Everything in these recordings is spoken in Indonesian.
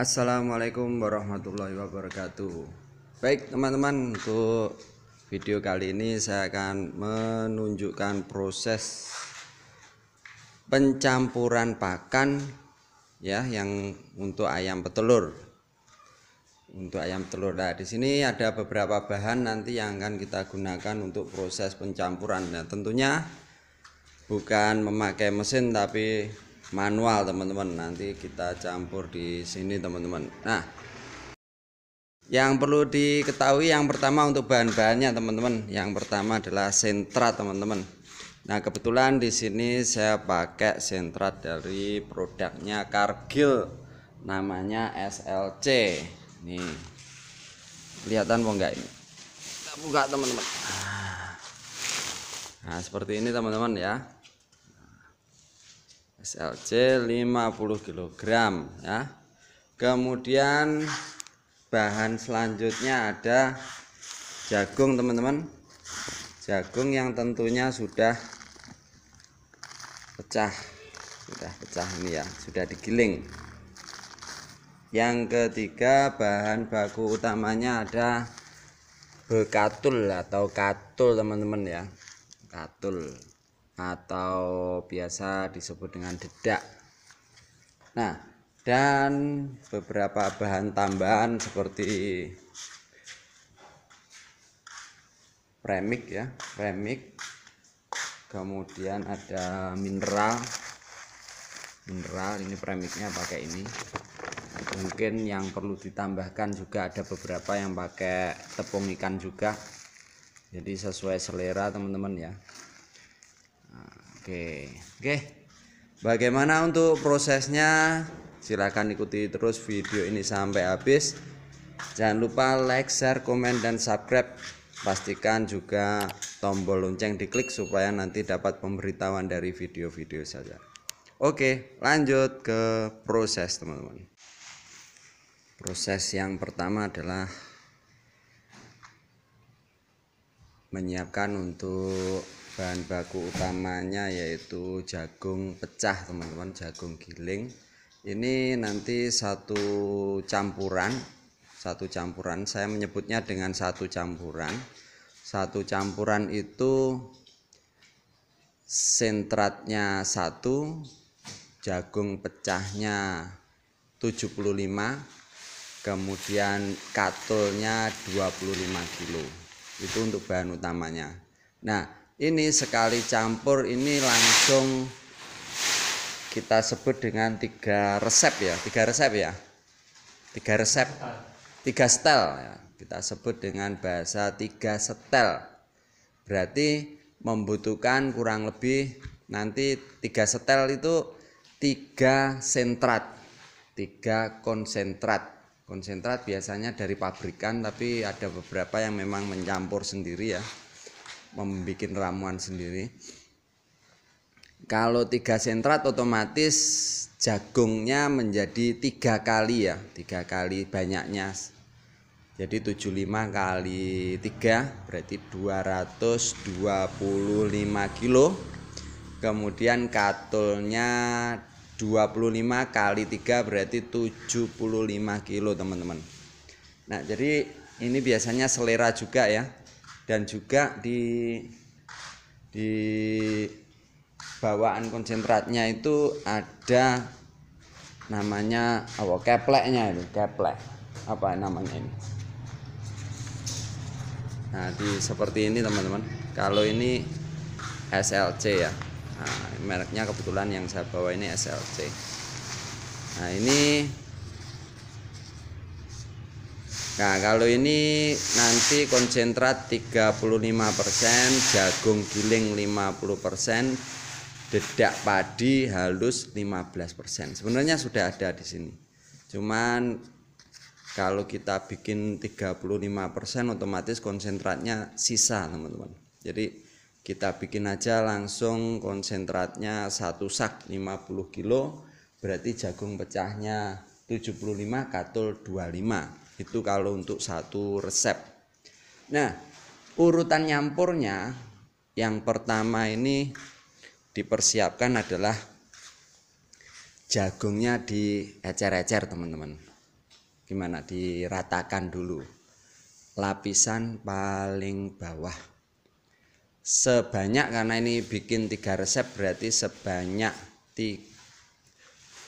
Assalamualaikum warahmatullahi wabarakatuh. Baik teman-teman, untuk video kali ini saya akan menunjukkan proses pencampuran pakan ya yang untuk ayam petelur. Nah, di sini ada beberapa bahan nanti yang akan kita gunakan untuk proses pencampuran. Nah, tentunya bukan memakai mesin tapi manual teman-teman. Nanti kita campur di sini teman-teman. Nah, yang perlu diketahui yang pertama untuk bahan-bahannya teman-teman. Yang pertama adalah sentrat teman-teman. Nah, kebetulan di sini saya pakai sentrat dari produknya Cargill, namanya SLC. Nih, kelihatan mau enggak ini? Kita buka teman-teman. Nah, seperti ini teman-teman ya. SLC 50 kg ya. Kemudian bahan selanjutnya ada jagung teman-teman. Jagung yang tentunya sudah pecah ini ya, sudah digiling. Yang ketiga bahan baku utamanya ada bekatul atau katul teman-teman ya. Katul atau biasa disebut dengan dedak. Nah, dan beberapa bahan tambahan seperti premix ya, premix. Kemudian ada mineral ini premixnya pakai ini. Mungkin yang perlu ditambahkan juga ada beberapa yang pakai tepung ikan juga. Jadi sesuai selera teman-teman ya. Oke. Bagaimana untuk prosesnya? Silahkan ikuti terus video ini sampai habis. Jangan lupa like, share, komen, dan subscribe. Pastikan juga tombol lonceng diklik supaya nanti dapat pemberitahuan dari video-video saja. Oke, lanjut ke proses teman-teman. Proses yang pertama adalah menyiapkan untuk bahan baku utamanya, yaitu jagung pecah teman-teman, jagung giling. Ini nanti satu campuran, saya menyebutnya dengan satu campuran itu sentratnya 1, jagung pecahnya 75, kemudian katulnya 25 kilo. Itu untuk bahan utamanya. Nah, ini sekali campur ini langsung kita sebut dengan 3 resep ya. 3 setel ya. Kita sebut dengan bahasa 3 setel. Berarti membutuhkan kurang lebih nanti 3 setel itu 3 sentrat, 3 konsentrat. Konsentrat biasanya dari pabrikan, tapi ada beberapa yang memang mencampur sendiri ya, membuat ramuan sendiri. Kalau 3 sentrat otomatis jagungnya menjadi 3 kali ya, 3 kali banyaknya. Jadi 75 kali 3 berarti 225 kilo. Kemudian katulnya 25 kali 3 berarti 75 kilo teman-teman. Nah, jadi ini biasanya selera juga ya. Dan juga di bawaan konsentratnya itu ada namanya kepleknya itu, keplek. Apa namanya ini? Nah, seperti ini teman-teman. Kalau ini SLC ya. Nah, mereknya kebetulan yang saya bawa ini SLC. Nah, kalau ini nanti konsentrat 35%, jagung giling 50%, dedak padi halus 15%. Sebenarnya sudah ada di sini. Cuman kalau kita bikin 35% otomatis konsentratnya sisa teman-teman. Jadi kita bikin aja langsung konsentratnya 1 sak 50 kilo, berarti jagung pecahnya 75, katul 25. Itu kalau untuk satu resep. Nah, urutan nyampurnya yang pertama ini dipersiapkan adalah jagungnya diecer-ecer teman-teman. gimana, diratakan dulu lapisan paling bawah sebanyak, karena ini bikin 3 resep berarti sebanyak 3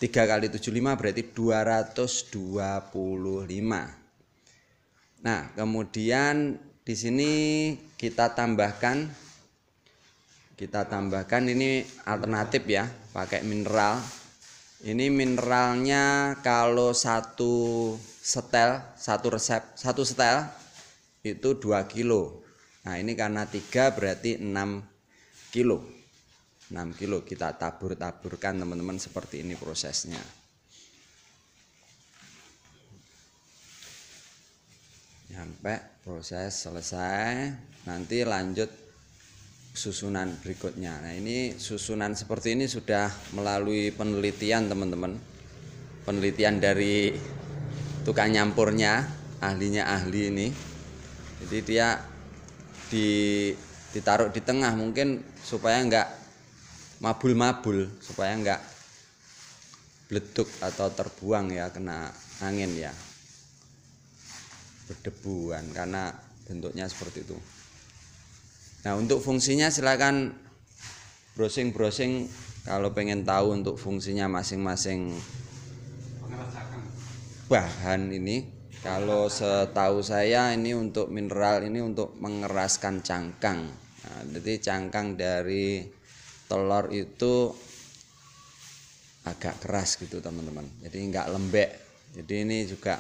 kali 75 berarti 225. Nah, kemudian di sini kita tambahkan ini alternatif ya, pakai mineral. Ini mineralnya kalau satu setel itu 2 kilo. Nah, ini karena 3 berarti 6 kilo. 6 kilo kita tabur-taburkan teman-teman, seperti ini prosesnya. Sampai proses selesai, nanti lanjut susunan berikutnya. Nah, ini susunan seperti ini sudah melalui penelitian teman-teman, penelitian dari tukang nyampurnya, ahlinya ahli ini. Jadi dia ditaruh di tengah mungkin supaya enggak mabul-mabul, supaya enggak bleduk atau terbuang ya, kena angin ya, berdebuan, karena bentuknya seperti itu. Nah, untuk fungsinya silakan browsing kalau pengen tahu untuk fungsinya masing-masing bahan ini. Kalau setahu saya ini untuk mineral ini untuk mengeraskan cangkang. Nah, jadi cangkang dari telur itu agak keras gitu teman-teman, jadi enggak lembek. Jadi ini juga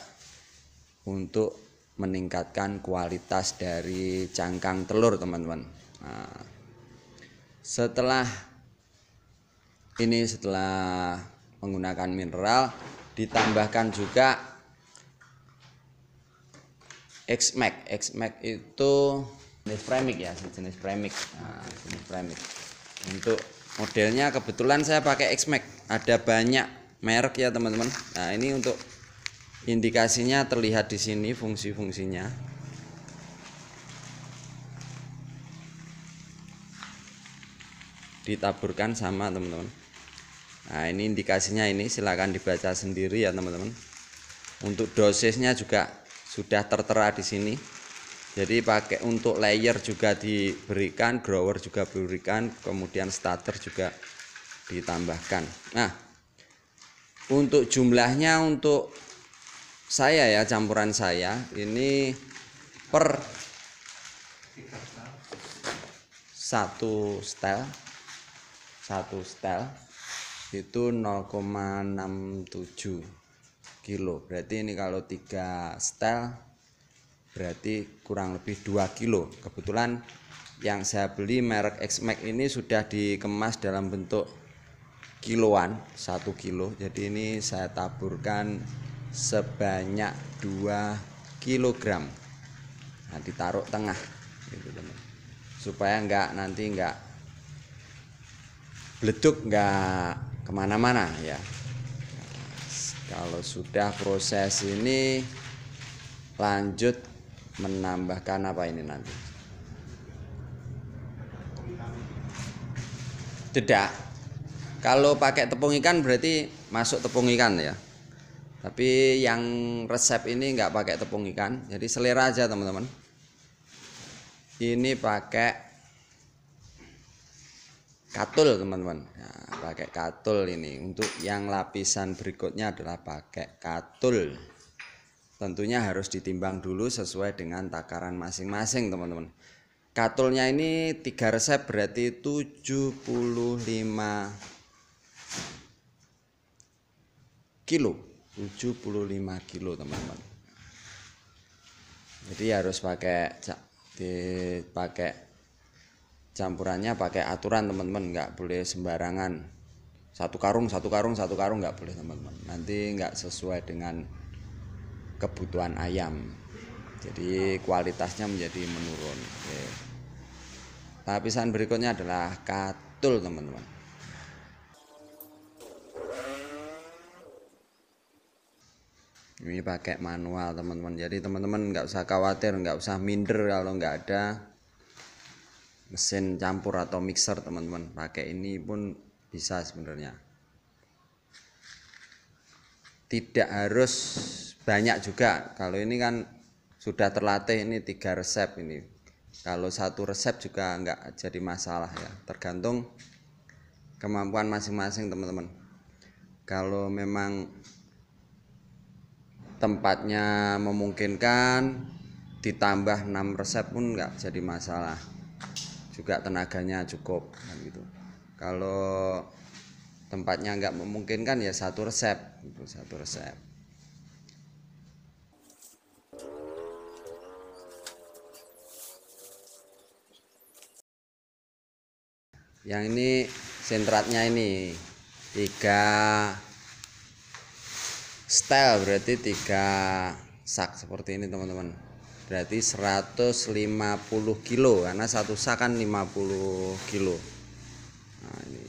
untuk meningkatkan kualitas dari cangkang telur teman-teman. Nah, setelah menggunakan mineral, ditambahkan juga X-Max. X-Max itu jenis premix ya, jenis premix. Nah, jenis premix. Untuk modelnya kebetulan saya pakai X-Max. Ada banyak merek ya teman-teman. Nah, ini untuk indikasinya terlihat di sini fungsi-fungsinya. Ditaburkan sama teman-teman. Nah, ini indikasinya, ini silakan dibaca sendiri ya teman-teman. Untuk dosisnya juga sudah tertera di sini. Jadi pakai untuk layer juga diberikan, grower juga diberikan, kemudian starter juga ditambahkan. Nah, untuk jumlahnya, untuk saya ya, campuran saya ini per 1 setel itu 0,67 kilo. Berarti ini kalau 3 setel berarti kurang lebih 2 kilo. Kebetulan yang saya beli merek X-Max ini sudah dikemas dalam bentuk kiloan, 1 kilo. Jadi ini saya taburkan sebanyak 2 kilogram. Nah, ditaruh tengah gitu teman, supaya nanti enggak bleduk, enggak kemana-mana ya. Kalau sudah proses ini, lanjut menambahkan apa ini nanti? Tidak. Kalau pakai tepung ikan berarti masuk tepung ikan ya. Tapi yang resep ini nggak pakai tepung ikan, jadi selera aja teman-teman. Ini pakai katul teman-teman. Nah, pakai katul ini. Untuk yang lapisan berikutnya adalah pakai katul. Tentunya harus ditimbang dulu sesuai dengan takaran masing-masing teman-teman. Katulnya ini 3 resep berarti 75 kilo. 75 kilo teman-teman. Jadi harus pakai campurannya pakai aturan teman-teman, nggak boleh sembarangan. Satu karung nggak boleh teman-teman. Nanti nggak sesuai dengan kebutuhan ayam. Jadi kualitasnya menjadi menurun. Oke. Lapisan berikutnya adalah katul teman-teman. Ini pakai manual teman-teman, jadi teman-teman nggak usah khawatir, nggak usah minder kalau nggak ada mesin campur atau mixer teman-teman. Pakai ini pun bisa sebenarnya, tidak harus banyak juga. Kalau ini kan sudah terlatih, ini 3 resep ini. Kalau 1 resep juga enggak jadi masalah ya, tergantung kemampuan masing-masing teman-teman. Kalau memang tempatnya memungkinkan ditambah 6 resep pun enggak jadi masalah, juga tenaganya cukup kan gitu. Kalau tempatnya enggak memungkinkan ya 1 resep gitu, 1 resep. Yang ini sentratnya ini 3 style, berarti 3 sak seperti ini teman-teman. Berarti 150 kilo karena 1 sak kan 50 kilo. Nah, ini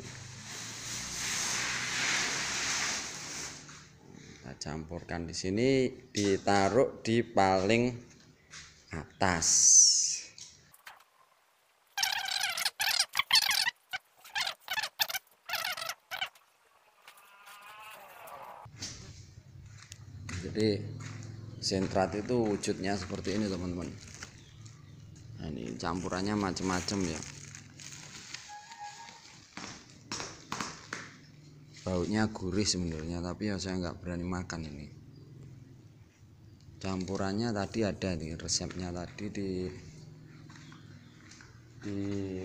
kita campurkan di sini, ditaruh di paling atas. Jadi sentrat itu wujudnya seperti ini teman-teman. Nah, ini campurannya macam-macam ya. Baunya gurih sebenarnya, tapi ya saya nggak berani makan ini. Campurannya tadi ada nih, resepnya tadi di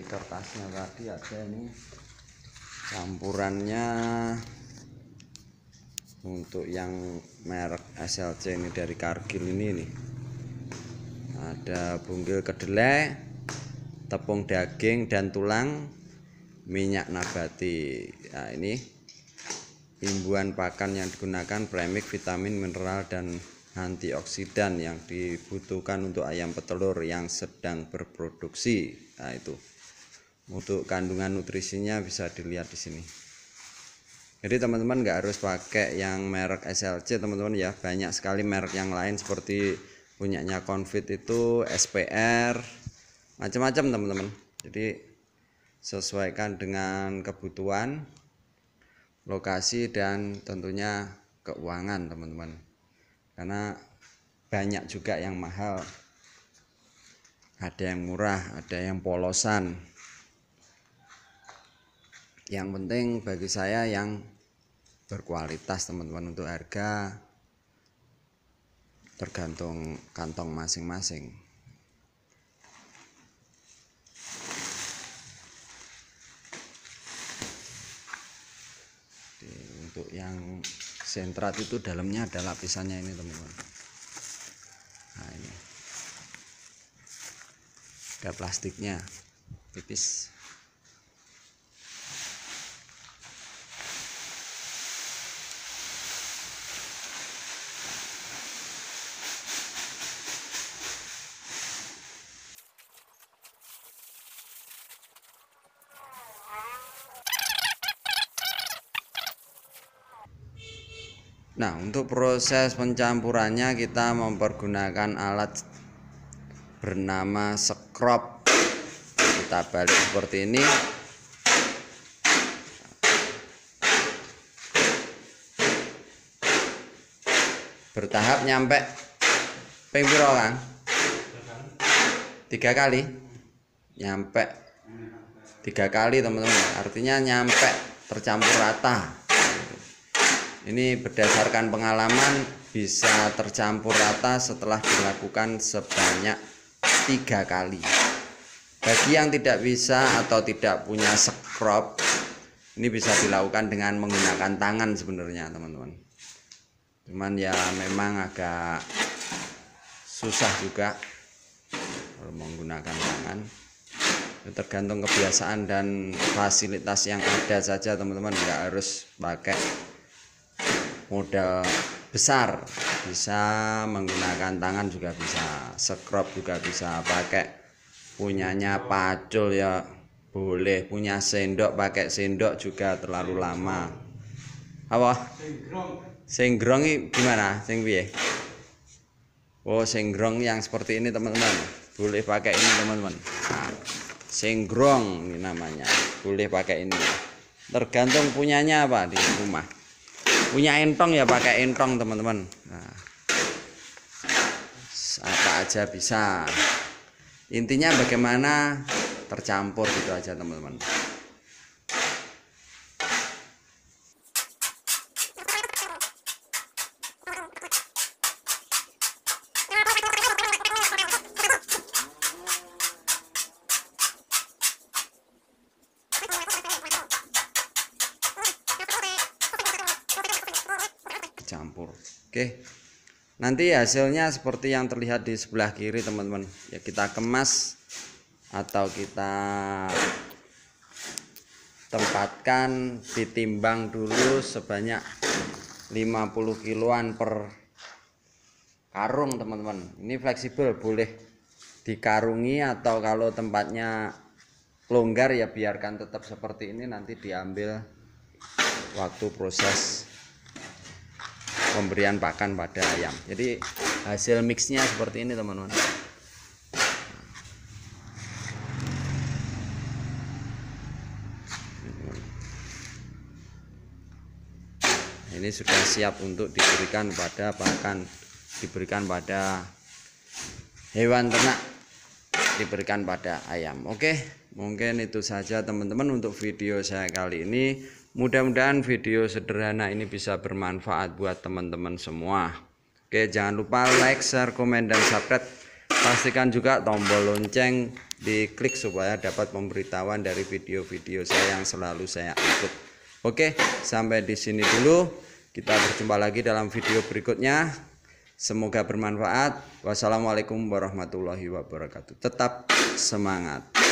kertasnya tadi ada ini campurannya. Untuk yang merek SLC ini dari Cargill ini nih, ada bunggil kedelai, tepung daging dan tulang, minyak nabati. Nah, ini imbuhan pakan yang digunakan premix, vitamin, mineral dan antioksidan yang dibutuhkan untuk ayam petelur yang sedang berproduksi. Nah, itu untuk kandungan nutrisinya bisa dilihat di sini. Jadi teman-teman nggak harus pakai yang merek SLC teman-teman ya, banyak sekali merek yang lain seperti punyanya Confit itu, SPR, macam-macam teman-teman. Jadi sesuaikan dengan kebutuhan, lokasi dan tentunya keuangan teman-teman. Karena banyak juga yang mahal, ada yang murah, ada yang polosan. Yang penting bagi saya yang berkualitas teman-teman. Untuk harga tergantung kantong masing-masing. Untuk yang sentrat itu dalamnya ada lapisannya ini teman-teman. Nah, ini ada plastiknya tipis. Nah, untuk proses pencampurannya kita mempergunakan alat bernama scrub. Kita balik seperti ini. Bertahap nyampe ping piro, Kang? 3 kali. Nyampe 3 kali, teman-teman. Artinya nyampe tercampur rata. Ini berdasarkan pengalaman bisa tercampur rata setelah dilakukan sebanyak 3 kali. Bagi yang tidak bisa atau tidak punya scrub, ini bisa dilakukan dengan menggunakan tangan sebenarnya teman-teman. Cuman ya memang agak susah juga kalau menggunakan tangan. Tergantung kebiasaan dan fasilitas yang ada saja teman-teman, nggak harus pakai modal besar, bisa menggunakan tangan juga bisa, scrub juga bisa, pakai punyanya pacul ya boleh, punya sendok pakai sendok juga terlalu lama. Apa? Senggrong ini gimana? Sing piye? Oh, senggrong yang seperti ini teman-teman, boleh pakai ini teman-teman. Nah, senggrong ini namanya, boleh pakai ini. Tergantung punyanya apa di rumah. Punya entong ya pakai entong teman-teman. Nah, apa aja bisa. Intinya bagaimana tercampur gitu aja teman-teman. Campur. Oke. Nanti hasilnya seperti yang terlihat di sebelah kiri teman-teman. Ya kita kemas atau kita tempatkan, ditimbang dulu sebanyak 50 kiloan per karung teman-teman. Ini fleksibel, boleh dikarungi atau kalau tempatnya longgar ya biarkan tetap seperti ini, nanti diambil waktu proses pemberian pakan pada ayam. Jadi hasil mixnya seperti ini teman-teman. Ini sudah siap untuk diberikan pada pakan, diberikan pada hewan ternak, diberikan pada ayam. Oke, mungkin itu saja teman-teman untuk video saya kali ini. Mudah-mudahan video sederhana ini bisa bermanfaat buat teman-teman semua. Oke, jangan lupa like, share, komen, dan subscribe. Pastikan juga tombol lonceng diklik supaya dapat pemberitahuan dari video-video saya yang selalu saya upload. Oke, sampai di sini dulu. Kita berjumpa lagi dalam video berikutnya. Semoga bermanfaat. Wassalamualaikum warahmatullahi wabarakatuh. Tetap semangat.